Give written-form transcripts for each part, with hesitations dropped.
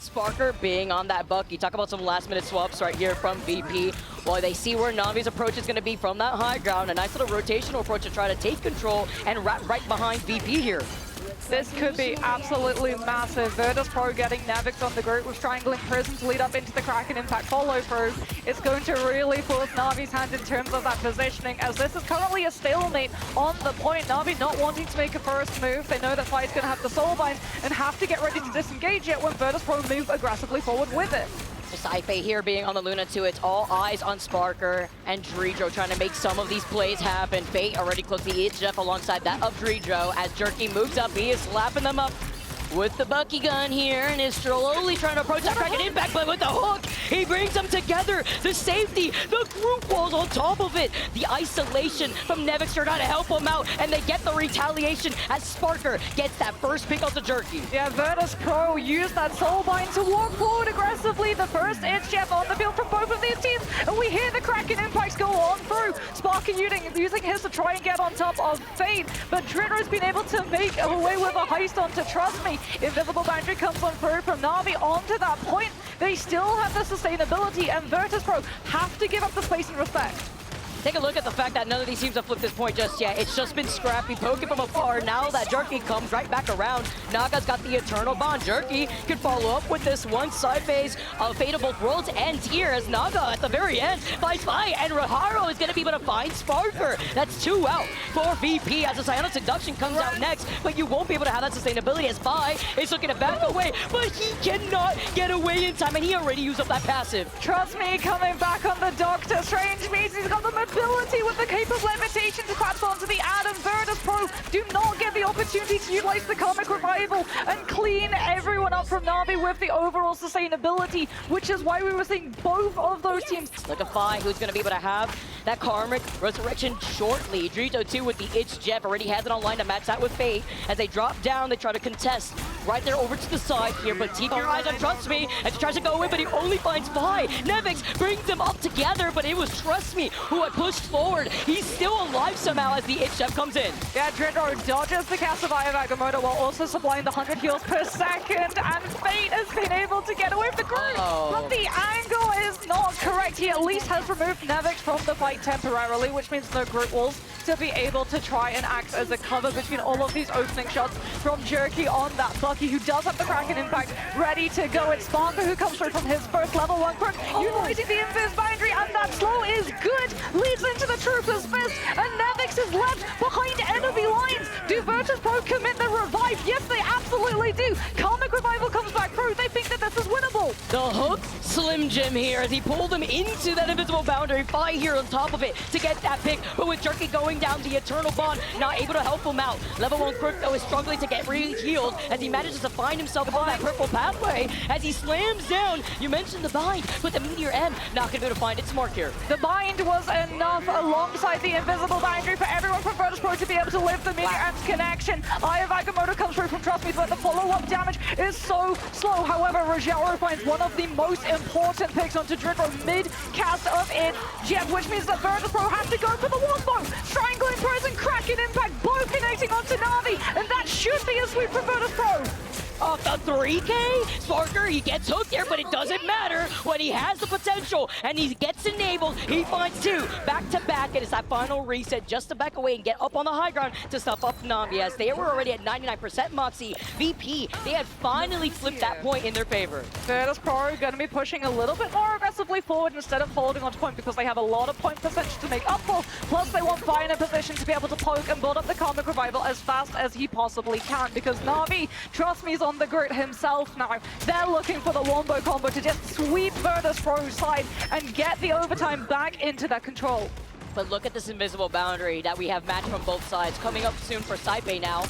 Sparker being on that buck. You talk about some last-minute swaps right here from VP. While they see where NAVI's approach is going to be from that high ground, a nice little rotational approach to try to take control and wrap right behind VP here. This could be absolutely massive. Virtus.pro getting NAVI on the group with Strangling Prison to lead up into the Kraken Impact follow-through. It's going to really force NAVI's hand in terms of that positioning, as this is currently a stalemate on the point. NAVI not wanting to make a first move. They know that Fi's going to have the Soulbind and have to get ready to disengage it when Virtus.pro move aggressively forward with it. Saife here being on the Luna too. It's all eyes on Sparker and DarkZero trying to make some of these plays happen. Fate already close to each Jeff alongside that of DarkZero. As Jerky moves up, he is slapping them up with the Bucky gun here and is slowly trying to approach that Kraken Impact, but with the hook, he brings them together. The safety, the group walls on top of it. The isolation from Nevix are trying to help him out, and they get the retaliation as Sparker gets that first pick off the Jerky. Yeah, Virtus.pro used that Soulbind to walk forward aggressively. The first It's Jeff on the field from both of these teams, and we hear the Kraken Impacts go on through. Sparker using his to try and get on top of Fate, but DarkZero's been able to make away with a heist onto Trust Me. Invisible Boundary comes on through from NAVI onto that point. They still have the sustainability, and Virtus.pro have to give up the space and respect. Take a look at the fact that none of these teams have flipped this point just yet. It's just been scrappy, poking from afar. Now that Jerky comes right back around, Naga's got the Eternal Bond. Jerky could follow up with this one side phase of Fate of Both Worlds ends here as Naga at the very end finds Fi, and Raharo is going to be able to find Sparker. That's 2 out for VP as the Psionic Seduction comes out next, but you won't be able to have that sustainability as Fi is looking to back away, but he cannot get away in time, and he already used up that passive. Trust Me coming back on the Doctor Strange means he's got the ability with the Cape of Levitation to collapse onto the Adam. Virtus.pro do not get the opportunity to utilize the Comic Revival and clean everyone up from NAVI with the overall sustainability, which is why we were seeing both of those teams. Look at Fi, who's going to be able to have that Karmic Resurrection shortly. DarkZero too with the Itch Jeff already has it online to match that with Fate. As they drop down, they try to contest right there over to the side here, but keep your eyes on Trust Me as he tries to go in, but he only finds Fi. Nevix brings them up together, but it was Trust Me who had pushed forward. He's still alive somehow as the Itch Jeff comes in. Yeah, DarkZero dodges the cast of Eye of Agamotto while also supplying the 100 heals per second, and Fate has been able to get away with the group. But the angle is not correct. He at least has removed Nevix from the fight temporarily, which means no group walls to be able to try and act as a cover between all of these opening shots from Jerky on that Bucky, who does have the Kraken Impact ready to go. It's Sparker who comes through from his first level 1 quirk, utilizing the Invis Boundary, and that slow is good. Leads into the Trooper's Fist, and Nevix is left behind enemy lines. Do Virtus.pro commit the revive? Yes, they absolutely do. Karmic Revival comes back through. They think that this is winnable. The hook Slim Jim here as he pulled him into that invisible boundary. Fi here on top of it to get that pick, but with Jerky going down, the Eternal Bond not able to help him out. Level 1 Crook though is struggling to get re-healed as he manages to find himself on that purple pathway as he slams down. You mentioned the bind, but the Meteor M not gonna be able to find its mark here. The bind was enough alongside the invisible boundary for everyone from Virtus.pro to be able to live the Meteor M's connection. Eye of Agamotto comes through from Trust Me, but the follow-up damage is so slow. However, Rajaro finds one of the most important picks onto DarkZero mid-cast of it, Jeff, which means that Virtus.pro have to go for the Wombo. Strangling Prison, Kraken Impact, both connecting onto NAVI, and that should be a sweep for Virtus.pro. Off the 3K, Sparker, he gets hooked there, but it doesn't matter when he has the potential and he gets enabled. He finds 2 back-to-back, and it's that final reset just to back away and get up on the high ground to stuff up NAVI as they were already at 99% Moxie. VP, they had finally flipped that point in their favor. Virtus.pro going to be pushing a little bit more aggressively forward instead of holding onto point because they have a lot of point percentage to make up for. Plus, they want Fi in a position to be able to poke and build up the Karmic Revival as fast as he possibly can because NAVI, Trust Me, is on the grid himself now. They're looking for the Wombo combo to just sweep Virtus.pro's side and get the overtime back into their control. But look at this invisible boundary that we have matched from both sides. Coming up soon for Saipe now.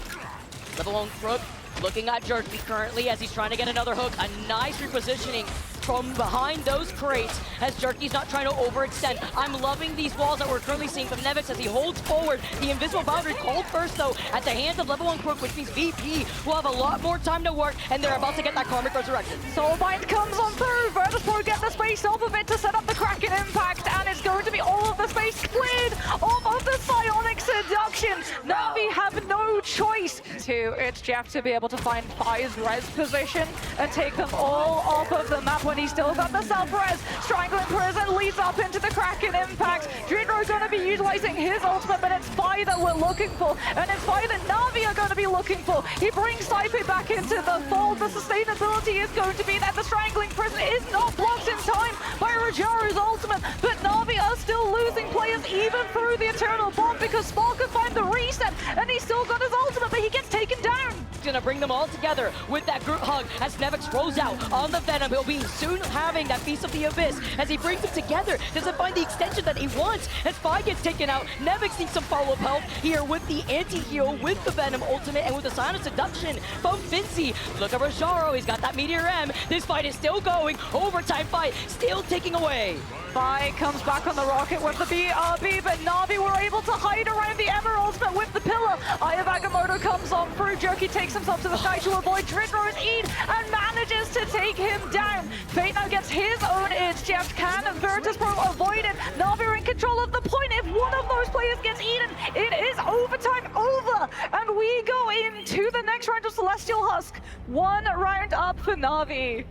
Level 1 Crook looking at Jerky currently as he's trying to get another hook. A nice repositioning from behind those crates as Jerky's not trying to overextend. I'm loving these walls that we're currently seeing from Nevix as he holds forward. The invisible boundary called first, though, at the hands of level 1 Crook, which means VP will have a lot more time to work, and they're about to get that Karmic Resurrection. Soulbind comes on through. Virtus.pro get the space off of it to set up the Kraken impact, and it's going to be all of the space cleared off of the Psionic Seduction. NAVI have no choice it's Jeff to be able to find Fi's res position and take them all off of the map when he's still got the self-res. Strangling Prison leads up into the Kraken impact. DarkZero going to be utilizing his ultimate, but it's Fi that we're looking for, and it's Fi that NAVI are going to be looking for. He brings Saipe back into the fold. The sustainability is going to be there. The Strangling Prison is not blocked in time by Rajaru's ultimate, but NAVI are still losing players even through the Eternal Bomb because Spark can find the reset, and he's still got his ultimate, but he gets taken down. He's gonna bring them all together with that group hug as Nevix rolls out on the Venom. He'll be soon having that Feast of the Abyss as he brings them together. Doesn't find the extension that he wants as Fi gets taken out. Nevix needs some follow-up help here with the anti-heal, with the Venom ultimate, and with the Silent Seduction from Vinci. Look at Rajaro, he's got that Meteor M. This fight is still going. Overtime fight, still ticking away. Fi comes back on the rocket with the BRB, but NAVI were able to hide around the Emeralds, but with the pillar, Eye of Agamotto comes on through. Jerky takes himself to the sky to avoid DarkZero's Eid and manages to take him down. Fate now gets his own It's Jeff. Can Virtus.pro avoid it? NAVI are in control of the point. If one of those players gets eaten, it is overtime over, and we go into the next round of Celestial Husk. One round up for NAVI.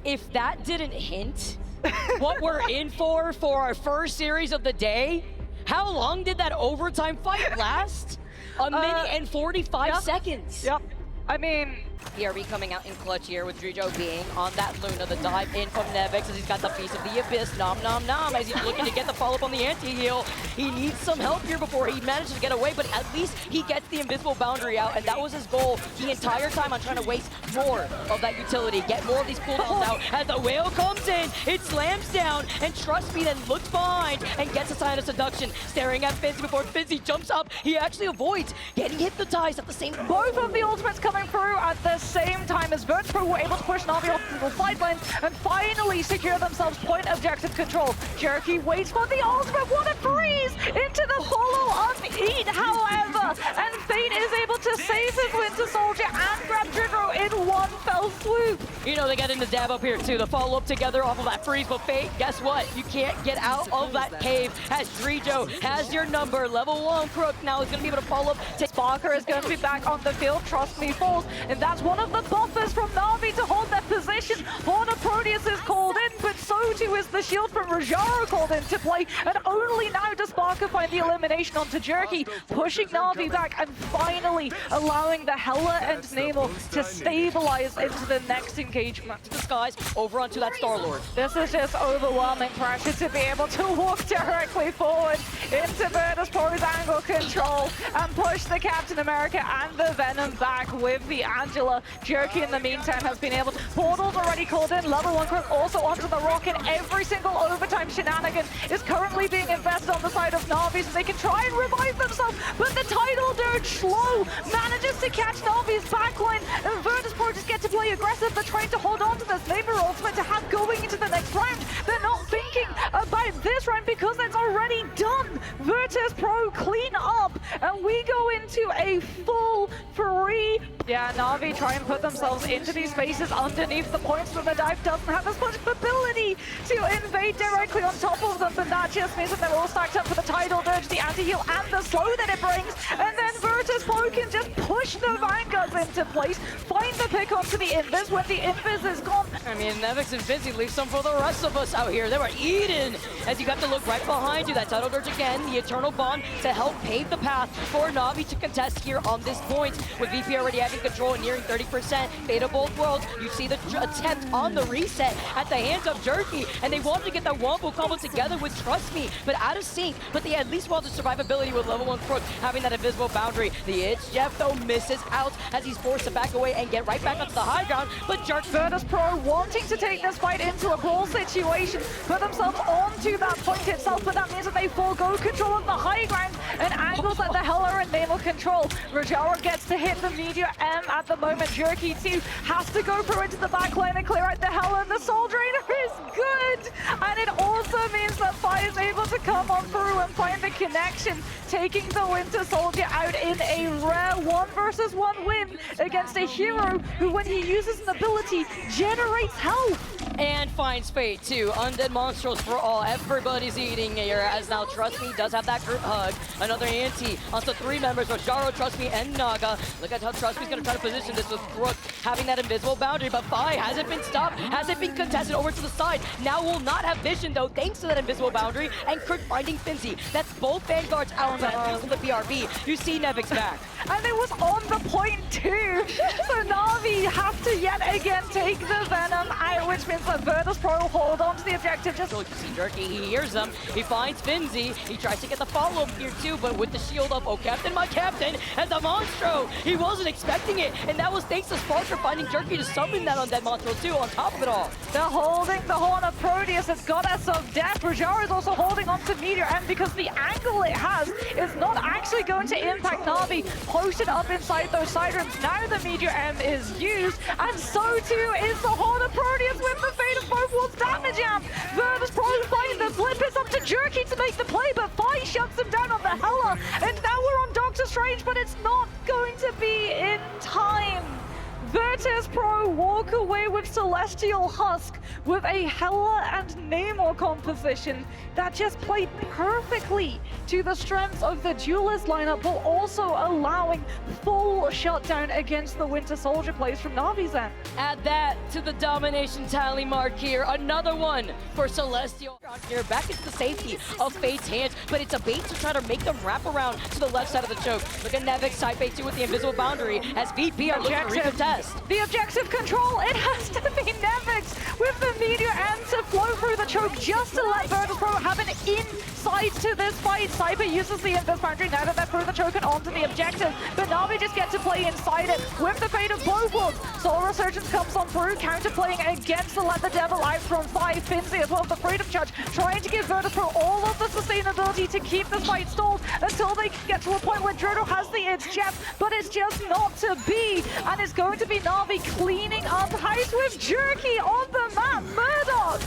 If that didn't hint what we're in for our first series of the day, how long did that overtime fight last? A minute and 45 seconds. Yep. I mean, PRB coming out in clutch here with DarkZero being on that Luna. The dive in from Nevix as he's got the Feast of the Abyss. Nom nom nom as he's looking to get the follow-up on the anti-heal. He needs some help here before he manages to get away, but at least he gets the invisible boundary out, and that was his goal the entire time on trying to waste more of that utility, get more of these cooldowns out. As the whale comes in, it slams down, and Trust Me then looks behind and gets a sign of seduction. Staring at Finzi before Finzi jumps up. He actually avoids getting hypnotized at the same time. Both of the ultimates coming through at the same time as Virtus.pro were able to push NAVI off to the sidelines and finally secure themselves point objective control. Jerky waits for the ultimate. What a freeze into the follow-up Eat, however, and Fate is able to save his Winter Soldier and grab DarkZero in one fell swoop. You know, they get in the dab up here too. The follow-up together off of that freeze, but Fate, guess what? You can't get out of that cave as DarkZero has your number. Level 1 Crook now is going to be able to follow up. Sparker is going to be back on the field. Trust Me falls, and that's one of the buffers from NAVI to hold their position. Horn of Proteus is called in, but so too is the shield from Rajaro called into play, and only now does Sparker find the elimination onto Jerky, pushing NAVI back and finally allowing the Hela and Namor to stabilize into the next engagement. The skies over onto that Star-Lord. This is just overwhelming pressure to be able to walk directly forward into Virtus.pro's angle control and push the Captain America and the Venom back with the Angela. Jerky in the meantime has been able to... Portal's already called in. Level 1 Crook also onto the rocket. Every single overtime shenanigan is currently being invested on the side of NAVI so they can try and revive themselves, but the Tidal Dirge slow manages to catch NAVI's backline, and Virtus.pro just get to play aggressive. They're trying to hold on to this Labor ultimate to have going into the next round. They're not thinking about this round because it's already done. Virtus.pro clean up, and we go into a full free. Yeah, NAVI try and put themselves into these spaces underneath the points, but the dive doesn't have as much ability to invade directly on top of them, but that just means that they're all stacked up for the Tidal Dirge, the anti-heal, and the slow that it brings, and then Virtus.pro can just push the Vanguards into place, find the pick onto the Invis when the Invis is gone. I mean, Nevix and Vinci leave some for the rest of us out here. They were eaten as you got to look right behind you. That Tidal Dirge again, the Eternal Bond to help pave the path for NAVI to contest here on this point. With VP already having control and nearing 30%, Fate of both worlds. You see the attempt on the reset at the hands of Jerky, and they wanted to get that wombo combo together with Trust Me, but out of sync. But they at least want the survivability with level 1 Crook having that invisible boundary. The It's Jeff though misses out as he's forced to back away and get right back onto the high ground, but Virtus.pro wanting to take this fight into a brawl situation, put themselves onto that point itself, but that means that they forego control of the high ground and angles that the Hela and Namor control. Rajara gets to hit the Meteor M at the moment. Jerky too has to go through into the back lane and clear out the Hela and the Soul Drainer. means that Fi is able to come on through and find the connection, taking the Winter Soldier out in a rare 1-versus-1 win against a hero who, when he uses an ability, generates health. And finds Fate too. Undead Monsters for all. Everybody's eating here, as now Trust Me does have that group hug. Another anti onto 3 members, Rojaro, Trust Me, and Naga. Look at how Trust Me's gonna try to position this with Brook having that invisible boundary, but Fi hasn't been stopped, hasn't been contested over to the side. Now will not have vision though, thanks to that invisible boundary, and Kurt finding Finzi. That's both Vanguards out of the BRB. You see Nevic's back. And it was on the point too. So Navi have to yet again take the Venom out, which means that Virtus.pro hold on to the objective. Just you see Jerky, he hears them, he finds Finzi, he tries to get the follow-up here too, but with the shield up, oh Captain, my Captain, and the Monstro, he wasn't expecting it, and that was thanks to Sparker finding Jerky to summon that Undead Monstro too on top of it all. They're holding the Horn of Proteus, it's Goddess of Death. Rojaro is also holding on to Meteor M because the angle it has is not actually going to impact Navi. Posted up inside those side rooms, now the Meteor M is used, and so too is the Horn of Proteus with the Fate of both worlds damage amp. Virtus.pro find the flip, it's up to Jerky to make the play, but Fi shuts him down on the Hela, and now we're on Doctor Strange, but it's not going to be in time. Virtus.pro walk away with Celestial Husk with a Hela and Namor composition that just played perfectly to the strengths of the Duelist lineup, while also allowing full shutdown against the Winter Soldier plays from Navi's end. Add that to the domination tally mark here. Another one for Celestial here, back into the safety of Fate's hands, but it's a bait to try to make them wrap around to the left side of the choke. Look at Nevik side bait too with the invisible boundary as VP are looking to recontest. The objective control, it has to be Nevix with the Meteor M to flow through the choke just to let Virtus.pro have an insight to this fight. Cypher uses the Invis boundary now that they're through the choke and onto the objective, but Navi just get to play inside it with the Fate of both worlds. Soul Resurgence comes on through, counter-playing against the Let the Devil Out from 5. Finzi as well as the Freedom Charge, trying to give Virtus.pro all of the sustainability to keep this fight stalled until they get to a point where Drodo has the It's Jeff, but it's just not to be, and it's going to be Navi cleaning up house with Jerky on the map. Murdoch!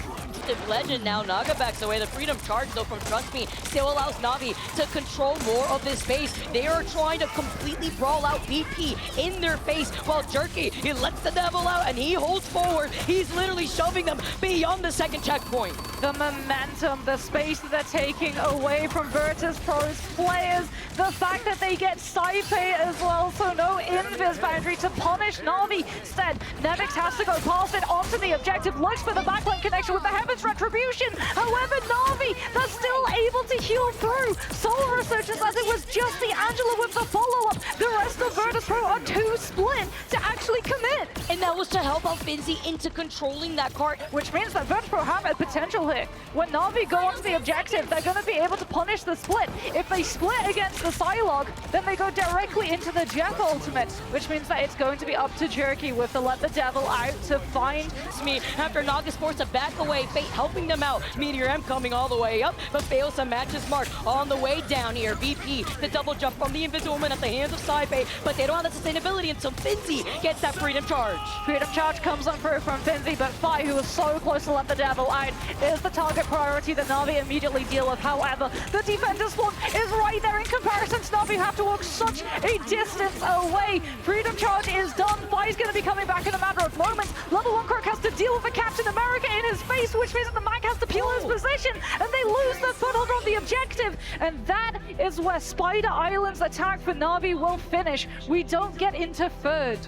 Legend now, Naga backs away. The Freedom Charge though from Trust Me still allows Navi to control more of this space. They are trying to completely brawl out VP in their face, while Jerky, he lets the devil out and he holds forward. He's literally shoving them beyond the second checkpoint. The momentum, the space that they're taking away from Virtus.pro's players, the fact that they get Saipe as well, so no invis boundary to punish Navi. Instead, Nevix has to go past it onto the objective, looks for the backline connection with the Heaven's Retribution. However, Navi, they're still able to heal through. Soul Resurgence, as it was just the Angela with the follow-up. The rest of Virtus.pro are too split to actually commit. And that was to help out Finzi into controlling that cart. Which means that Virtus.pro have a potential here. When Navi go onto the objective, they're going to be able to punish the split. If they split against the Psylocke, then they go directly into the Jeff ultimate, which means that it's going to be up to Jerky with the Let the Devil Out to find me. After Naga forced to back away, Fate helping them out. Meteor M coming all the way up, but fails to match his mark on the way down here. VP, the double jump from the Invisible Woman at the hands of Saipe, but they don't have the sustainability until Finzi gets that Freedom Charge. Freedom Charge comes on through from Finzi, but Fi, who was so close to Let the Devil Out, is the target priority that Navi immediately deal with. However, the defender spawn is right there in comparison. Navi have to walk such a distance away. Freedom Charge is done. Fi's going to be coming back in a matter of moments. Level 1 Kirk has to deal with the Captain America in his face, which means that the Mag has to peel his position, and they lose the foothold on the objective. And that is where Spider Island's attack for Navi will finish. We don't get into third.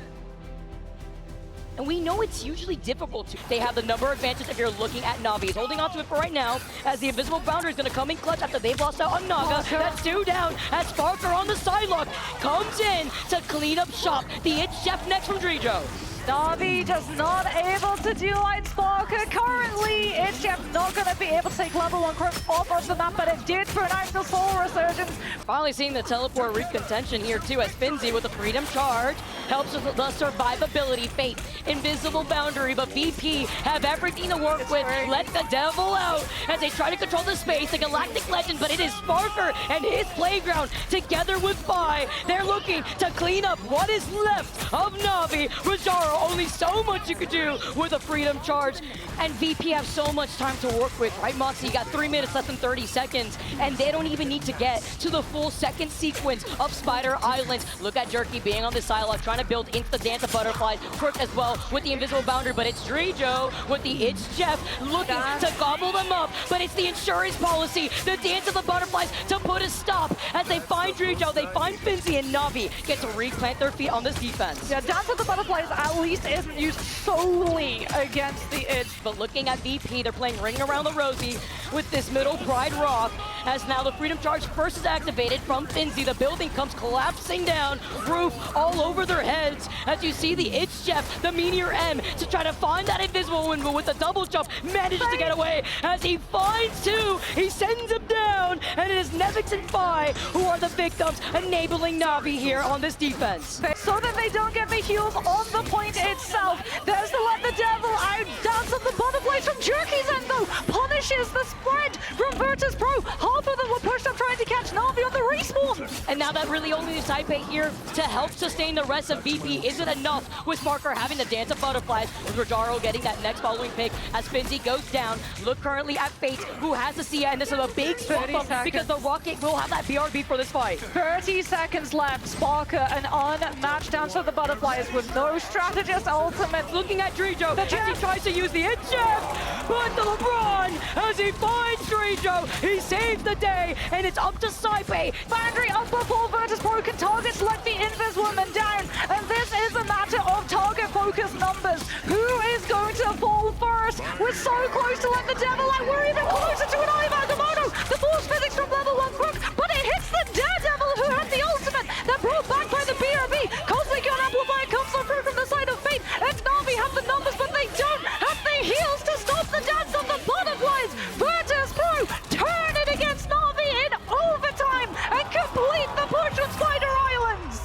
And we know it's usually difficult to. They have the number advantage if you're looking at Navi. He's holding on to it for right now, as the invisible boundary is going to come in clutch after they've lost out on Naga. That's 2 down, as Sparker on the sidelock comes in to clean up shop. The It's Chef next from Drijo. Navi just not able to do Light Sparker. Currently, it's just not going to be able to take level 1 Crook off of the map, but it did pronounce the Soul Resurgence. Finally seeing the teleport recontention here too, as Finzi with the Freedom Charge helps with the survivability. Fate, invisible boundary, but VP have everything to work with. Let the devil out as they try to control the space. The Galactic Legend, but it is Sparker and his playground together with Bai. They're looking to clean up what is left of Navi. Rajaro, only so much you could do with a Freedom Charge. And VP have so much time to work with, right, Moxie? You got 3 minutes, less than 30 seconds, and they don't even need to get to the full second sequence of Spider Islands. Look at Jerky being on the silo, trying to build into the Dance of Butterflies. Quirk as well with the invisible boundary, but it's Drejo with the It's Jeff looking to gobble them up, but it's the insurance policy, the Dance of the Butterflies to put a stop as they find Drejo, they find Finzi, and Navi get to replant their feet on this defense. Yeah, Dance of the Butterflies at least isn't used solely against the Itch. But looking at VP, they're playing Ring Around the Rosie with this middle Pride Rock, as now the Freedom Charge first is activated from Finzi. The building comes collapsing down, roof all over their heads, as you see the It's Jeff, the Meteor M, to try to find that invisible one, but with the double jump, manages to get away. As he finds two, he sends him down, and it is Nevix and Phi who are the victims, enabling Navi here on this defense. So that they don't get the heals on the point itself. There's the Let the Devil out. Dance of the Butterflies from Jerky's end, though, punishes the spread from Virtus.pro. Half of them were pushed up trying to catch Navi on the respawn. And now that really only is Taipei here to help sustain the rest of VP isn't enough, with Sparker having the Dance of Butterflies, with Rajaro getting that next following pick as Finzi goes down. Look currently at Fate, who has the Sia, and this is a big swap up because the Rocket will have that BRB for this fight. 30 seconds left. Sparker, an unmatched Dance of the Butterflies with no strategist ultimate. Looking at Drejo as he tries to use the hit Jeff, but the LeBron, as he finds Drejo, he saves the day, and it's up to Taipei. Boundary up before Virtus.pro can target, let the Invis woman down, and this is a matter of target focus numbers. Who is going to fall first? We're so close to Let the Devil out. We're even closer to an Agamotto. The force physics from level 1 Crook, but it hits the Daredevil who had the ultimate that brought back by the BRB. Cosmic Gun Amplifier comes through from the side of Fate, and Navi have the numbers, but they don't have the heals to stop the Dance of the Butterflies. Virtus.pro turn it against Navi in overtime and complete the push on Spider Islands.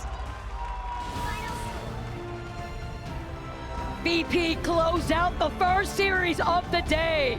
VP close out the first series of the day.